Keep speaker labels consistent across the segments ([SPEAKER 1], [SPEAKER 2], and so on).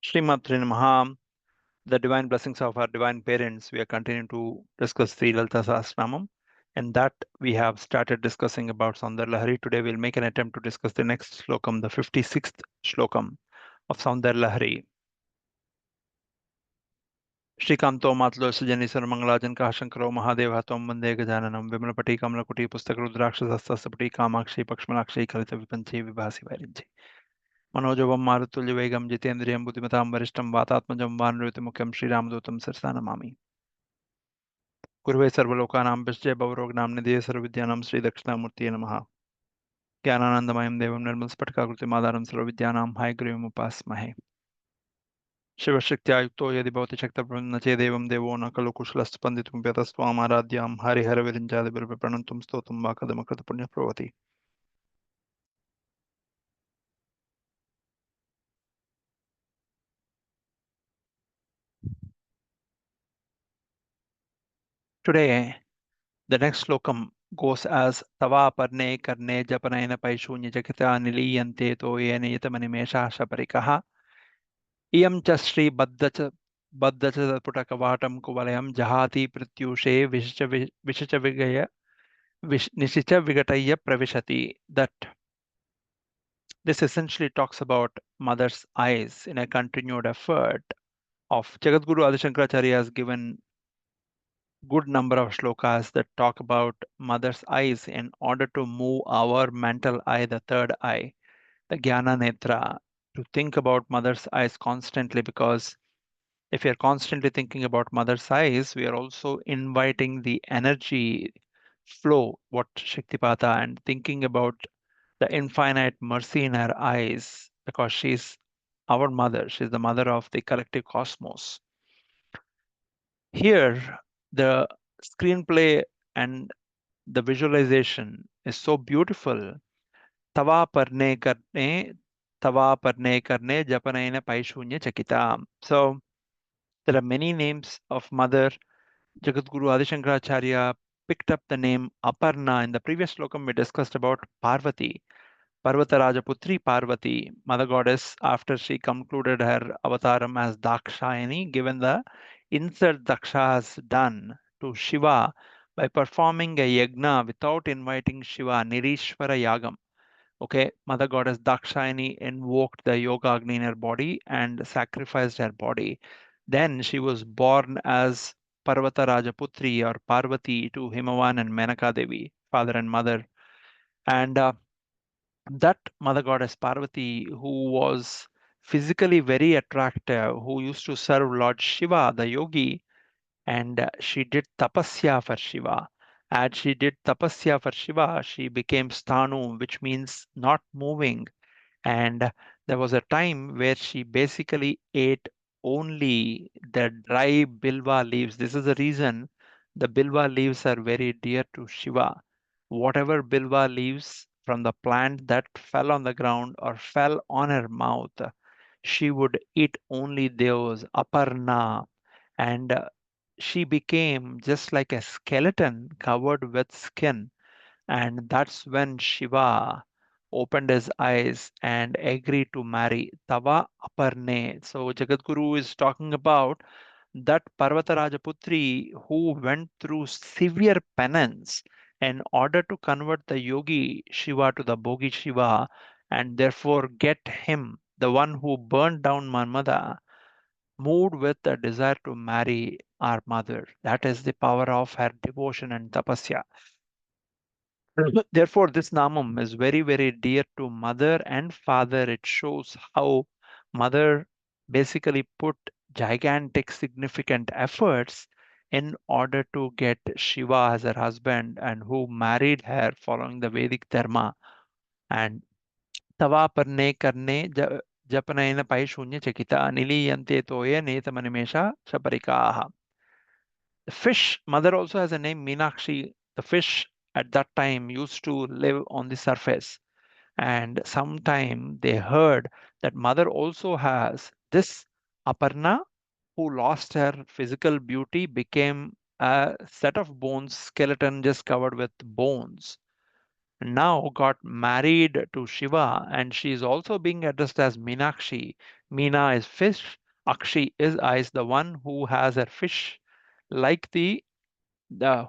[SPEAKER 1] Srimatri Namaha, the divine blessings of our divine parents. We are continuing to discuss the Lalita Sahasranamam, and that we have started discussing about Soundarya Lahari. Today we'll make an attempt to discuss the next Slokam, the 56th Slokam of Soundarya Lahari. श्रीकांतो मातलो सजनीश्वर मंगलाजन का शंकरो महादेव त्वं वंदे गजाननम विमलपटी कमलकुटी पुस्तक रुद्राक्षसस्तपटी कामाक्षी पक्ष्मलाक्षी कलित विपंची विभासी वैरिंची मनोजवं मारुतुल्यवेगं जितेन्द्रियं बुद्धिमतां वरिष्ठं वातात्मजं वानरयुतमुख्यं श्रीरामदूतं शिरसा नमामि गुरुवे सर्वलोकानां विश्जय भवरोगनाम्निधेय सर्वविद्यानां श्रीदक्षिणामूर्तये नमः ज्ञानानन्दमयं देवं निर्मलस्फटिकाकृतिमाधारं सर्वविद्यानां हयग्रीवमुपास्महे शिवशक्त्या युक्तो यदि भवति शक्तिर्ब्रह्म न चेदेवं देवो न खलु कुशलस्पन्दितुं व्यतस्त्वामाराध्यां हरिहरविरिञ्चादिभिर्प्रणन्तुं स्तोतुं वा कदमकृतपुण्यः भवति Today, the next slokam goes as Tava parne karne japanayana paishunya jakita niliyante toyena yatamanimesha shaparikaha iyam cha shri baddhacha putakavatam kuvalayam jahati pratyushe vishacha vigaya nishicha vigataya pravishati. That this essentially talks about mother's eyes in a continued effort of Jagadguru Adi Shankaracharya has given good number of shlokas that talk about mother's eyes in order to move our mental eye, the third eye, the jnana netra, to think about mother's eyes constantly, because if you're constantly thinking about mother's eyes, we are also inviting the energy flow, what Shaktipata, and thinking about the infinite mercy in her eyes, because she's our mother, she's the mother of the collective cosmos. Here, the screenplay and the visualization is so beautiful. Tava parne karne, tava parne karne, japanaina paishunya chakita. So there are many names of mother. Jagadguru Adi Shankaracharya picked up the name Aparna. In the previous slokam, we discussed about Parvati. Parvata Rajaputri Parvati, mother goddess, after she concluded her avataram as Dakshayani, given the insult Daksha has done to Shiva by performing a yagna without inviting Shiva, Nirishvara Yagam. Okay, mother goddess Dakshayani invoked the yoga agni in her body and sacrificed her body. Then she was born as Parvata Rajaputri or Parvati to Himavan and Menaka Devi, father and mother. And that mother goddess Parvati, who was physically very attractive, who used to serve Lord Shiva, the yogi, and she did tapasya for Shiva. As she did tapasya for Shiva, she became stanu, which means not moving. And there was a time where she basically ate only the dry bilva leaves. This is the reason the bilva leaves are very dear to Shiva. Whatever bilva leaves from the plant that fell on the ground or fell on her mouth, she would eat only those, aparna. And she became just like a skeleton covered with skin. And that's when Shiva opened his eyes and agreed to marry Tava Aparne. So Jagadguru is talking about that Parvata Rajaputri who went through severe penance in order to convert the yogi Shiva to the Bhogi Shiva and therefore get him, the one who burned down Manmada, moved with the desire to marry our mother. That is the power of her devotion and tapasya. Therefore, this namam is very, very dear to mother and father. It shows how mother basically put gigantic, significant efforts in order to get Shiva as her husband and who married her following the Vedic dharma. And tava parne karne japanaina paishunya chakita niliyante toye netamanimesha shaparikaha. The fish mother also has a name Meenakshi. The fish at that time used to live on the surface, and sometime they heard that mother also has this Aparna who lost her physical beauty, became a set of bones, skeleton just covered with bones. now got married to Shiva, and she is also being addressed as Meenakshi. Meena is fish, Akshi is eyes, the one who has her fish like the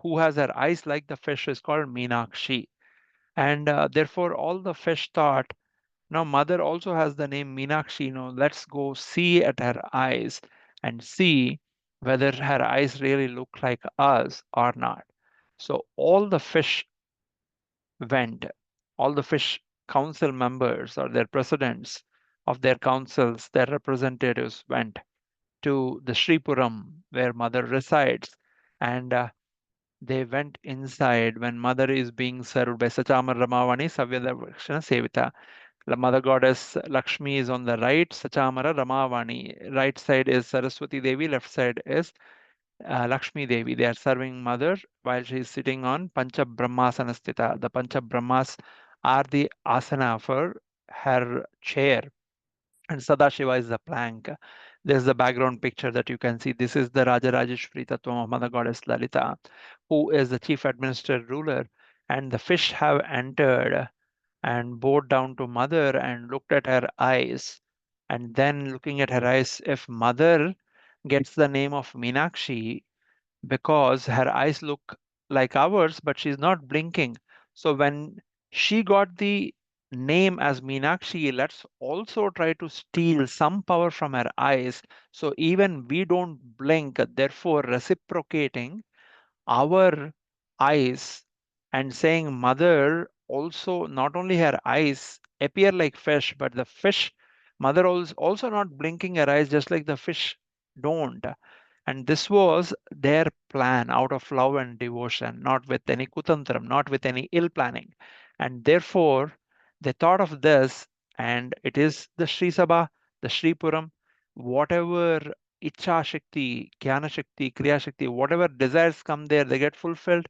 [SPEAKER 1] who has her eyes like the fish is called Meenakshi. And therefore, all the fish thought, now mother also has the name Meenakshi, let's go see at her eyes and see whether her eyes really look like us or not. So all the fish went, all the fish council members or their presidents of their councils, their representatives went to the Sripuram where mother resides, and they went inside when mother is being served by Sachamar Ramavani Savyadakshana Sevita. The mother goddess Lakshmi is on the right, Sachamara Ramavani. Right side is Saraswati Devi, left side is Lakshmi Devi. They are serving mother while she is sitting on Pancha Brahmasana Sthita. The Pancha Brahmas are the asana for her chair, and Sadashiva is the plank. There's the background picture that you can see. This is the Rajarajeshwari Tattva of Mother Goddess Lalita, who is the chief administrator ruler. And the fish have entered and bowed down to mother and looked at her eyes. And then looking at her eyes, if mother gets the name of Meenakshi, because her eyes look like ours, but she's not blinking. So when she got the name as Meenakshi, let's also try to steal some power from her eyes. So even we don't blink, therefore reciprocating our eyes and saying mother also not only her eyes appear like fish, but the fish mother also not blinking her eyes just like the fish don't. And this was their plan out of love and devotion, not with any kutantram, not with any ill planning. And therefore, they thought of this, and it is the Sri Sabha, the Sri Puram, whatever Icha Shakti, Jnana Shakti, Kriya Shakti, whatever desires come there, they get fulfilled.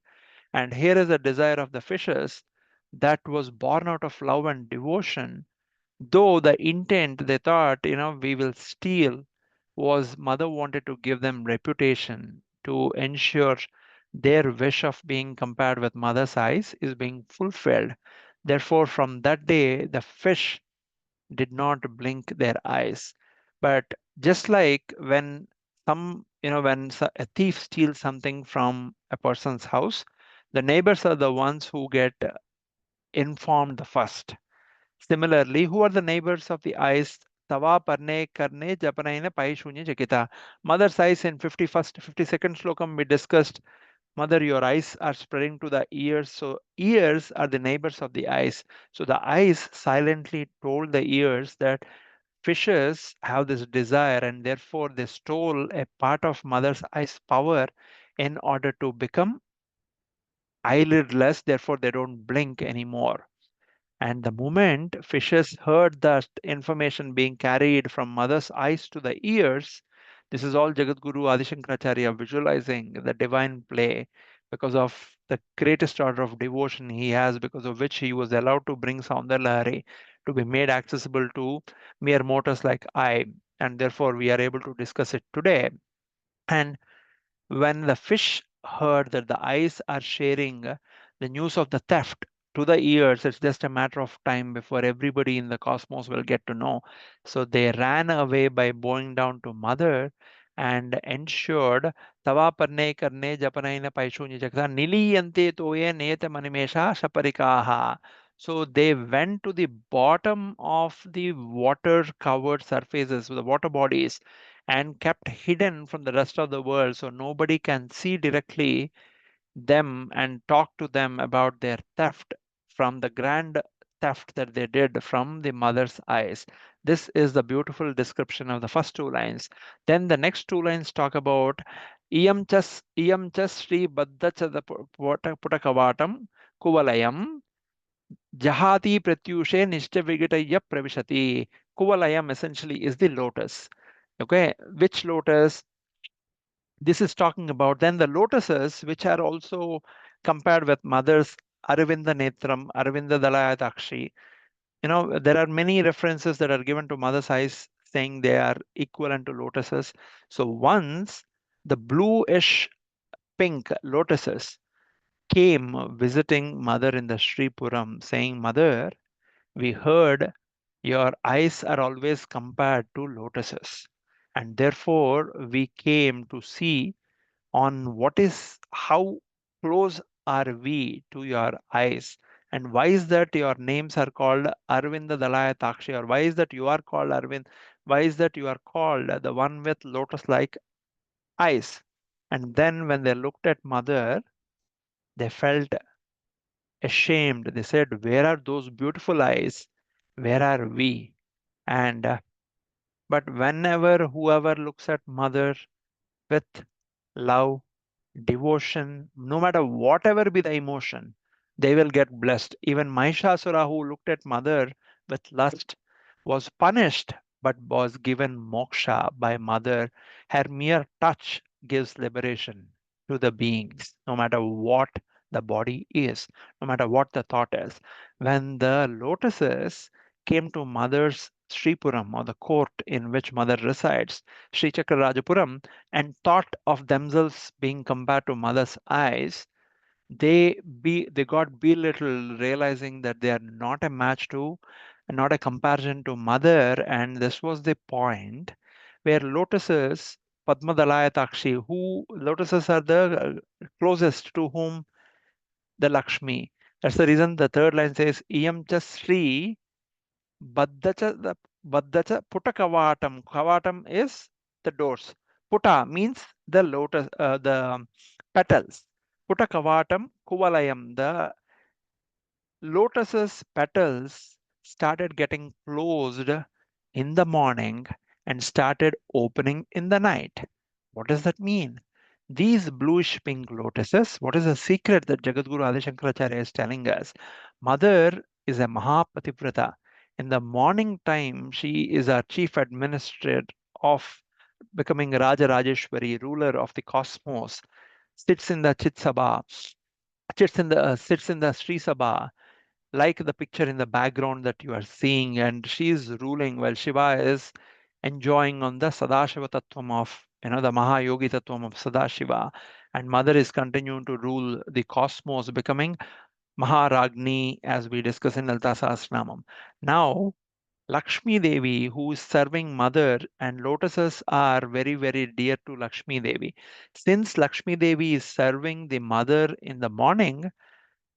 [SPEAKER 1] And here is the desire of the fishes that was born out of love and devotion. Though the intent they thought, we will steal, was mother wanted to give them reputation to ensure their wish of being compared with mother's eyes is being fulfilled. Therefore, from that day, the fish did not blink their eyes. But just like when a thief steals something from a person's house, the neighbors are the ones who get informed the first. Similarly, who are the neighbors of the eyes? Tava parne karne japanaina pai shunya jakita. Mother's eyes in 51st, 52nd slokam we discussed. Mother, your eyes are spreading to the ears. So ears are the neighbors of the eyes. So the eyes silently told the ears that fishes have this desire and therefore they stole a part of mother's eyes power in order to become eyelidless. Therefore, they don't blink anymore. And the moment fishes heard that information being carried from mother's eyes to the ears, this is all Jagadguru Adi Shankaracharya visualizing the divine play because of the greatest order of devotion he has, because of which he was allowed to bring Soundarya Lahari to be made accessible to mere mortals like I. And therefore, we are able to discuss it today. And when the fish heard that the eyes are sharing the news of the theft to the ears, it's just a matter of time before everybody in the cosmos will get to know. So they ran away by bowing down to mother and ensured tava parne karne japanaina paishunya jagta niliyante toye neta manimesha shaparikaha. So they went to the bottom of the water covered surfaces, the water bodies, and kept hidden from the rest of the world so nobody can see directly them and talk to them about their theft from the grand theft that they did from the mother's eyes. This is the beautiful description of the first two lines. Then the next two lines talk about iyam chas Sri Baddha Chada Putakavatam Kuvalayam Jahati Pratyushe Nishta Vigataya Pravishati. Kuvalayam essentially is the lotus. Okay, which lotus? This is talking about then the lotuses, which are also compared with mothers, Aravinda Netram, Aravinda Dalayatakshi. There are many references that are given to mother's eyes saying they are equivalent to lotuses. So once the bluish pink lotuses came visiting mother in the Sripuram saying, Mother, we heard your eyes are always compared to lotuses, and therefore we came to see on what is how close are we to your eyes, and why is that your names are called Arvinda Dalaya Takshi, or why is that you are called Arvind, why is that you are called the one with lotus like eyes. And then when they looked at mother, they felt ashamed. They said, where are those beautiful eyes? Where are we? And but whenever whoever looks at mother with love, devotion, no matter whatever be the emotion, they will get blessed. Even Mahishasura, who looked at mother with lust, was punished but was given moksha by mother. Her mere touch gives liberation to the beings, no matter what the body is, no matter what the thought is. When the lotuses came to mother's Sripuram, or the court in which mother resides, Sri Chakrarajapuram, and thought of themselves being compared to mother's eyes, they got belittled, realizing that they are not a match to, not a comparison to mother. And this was the point where lotuses, Padmadalaya Takshi, who lotuses are the closest to whom the Lakshmi. That's the reason the third line says, Iyam cha Sri Baddacha, the Baddacha Putta Kavatam. Kavatam is the doors. Putta means the lotus, the petals. Putta Kavatam Kuvalayam. The lotus's petals started getting closed in the morning and started opening in the night. What does that mean? These bluish pink lotuses, what is the secret that Jagadguru Adi Shankaracharya is telling us? Mother is a Mahapativrata. In the morning time, she is our chief administrator of becoming Raja Rajeshwari, ruler of the cosmos, sits in the Chit Sabha, sits in the Sri Sabha, like the picture in the background that you are seeing, and she is ruling while Shiva is enjoying on the Sadashiva Tattvam of, the Mahayogi Tattvam of Sadashiva, and Mother is continuing to rule the cosmos, becoming Maharagni, as we discuss in Lalita Sahasranamam. Now, Lakshmi Devi, who is serving Mother, and lotuses are very, very dear to Lakshmi Devi. Since Lakshmi Devi is serving the Mother in the morning,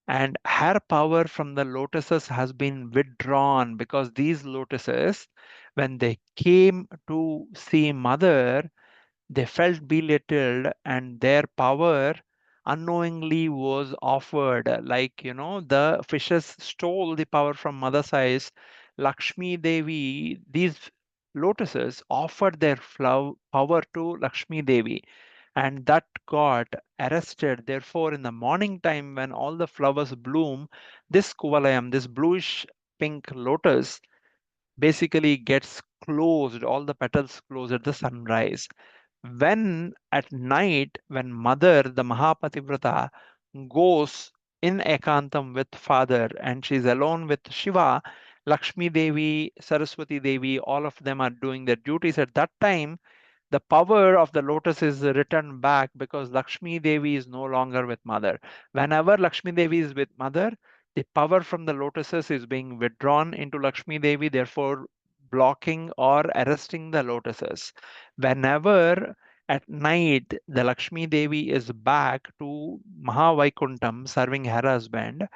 [SPEAKER 1] and her power from the lotuses has been withdrawn, because these lotuses, when they came to see Mother, they felt belittled, and their power unknowingly was offered. Like, the fishes stole the power from Mother's eyes. Lakshmi Devi, these lotuses offered their power to Lakshmi Devi, and that got arrested. Therefore, in the morning time, when all the flowers bloom, this Kuvalayam, this bluish pink lotus, basically gets closed, all the petals close at the sunrise. When at night, when Mother, the Mahapativrata, goes in Ekantam with father and she's alone with Shiva, Lakshmi Devi, Saraswati Devi, all of them are doing their duties. At that time, the power of the lotus is returned back, because Lakshmi Devi is no longer with Mother. Whenever Lakshmi Devi is with Mother, the power from the lotuses is being withdrawn into Lakshmi Devi, therefore blocking or arresting the lotuses. Whenever at night the Lakshmi Devi is back to Mahavaikuntam serving her husband,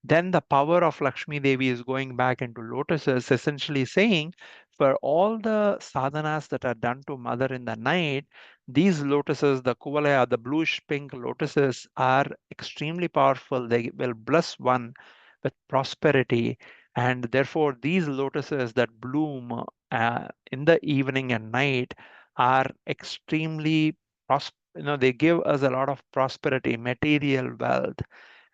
[SPEAKER 1] then the power of Lakshmi Devi is going back into lotuses, essentially saying, for all the sadhanas that are done to Mother in the night, these lotuses, the Kuvalaya, the bluish pink lotuses, are extremely powerful. They will bless one with prosperity. And therefore, these lotuses that bloom in the evening and night are extremely they give us a lot of prosperity, material wealth.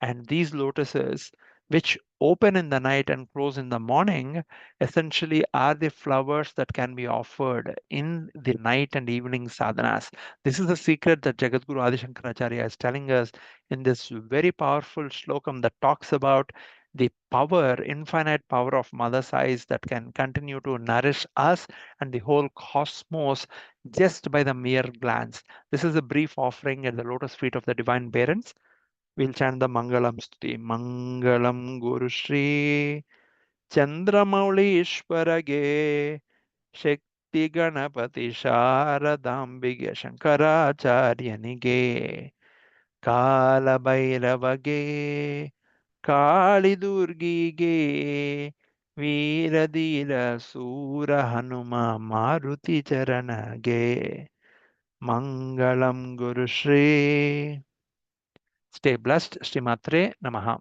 [SPEAKER 1] And these lotuses, which open in the night and close in the morning, essentially are the flowers that can be offered in the night and evening sadhanas. This is the secret that Jagadguru Adi Shankaracharya is telling us in this very powerful slokam that talks about the power, infinite power of Mother's eyes that can continue to nourish us and the whole cosmos just by the mere glance. This is a brief offering at the lotus feet of the divine parents. We'll chant the Mangalam Stuti. Mangalam Guru Shri Chandramaulishwarage Shakti Ganapati Sharadambige Shankaracharyanige Kala Bhairavage Kali Durgige Veeradila Sura Hanuma Maruti Charanage Mangalam Guru Shri. Stay blessed. Shrimatre Namaha.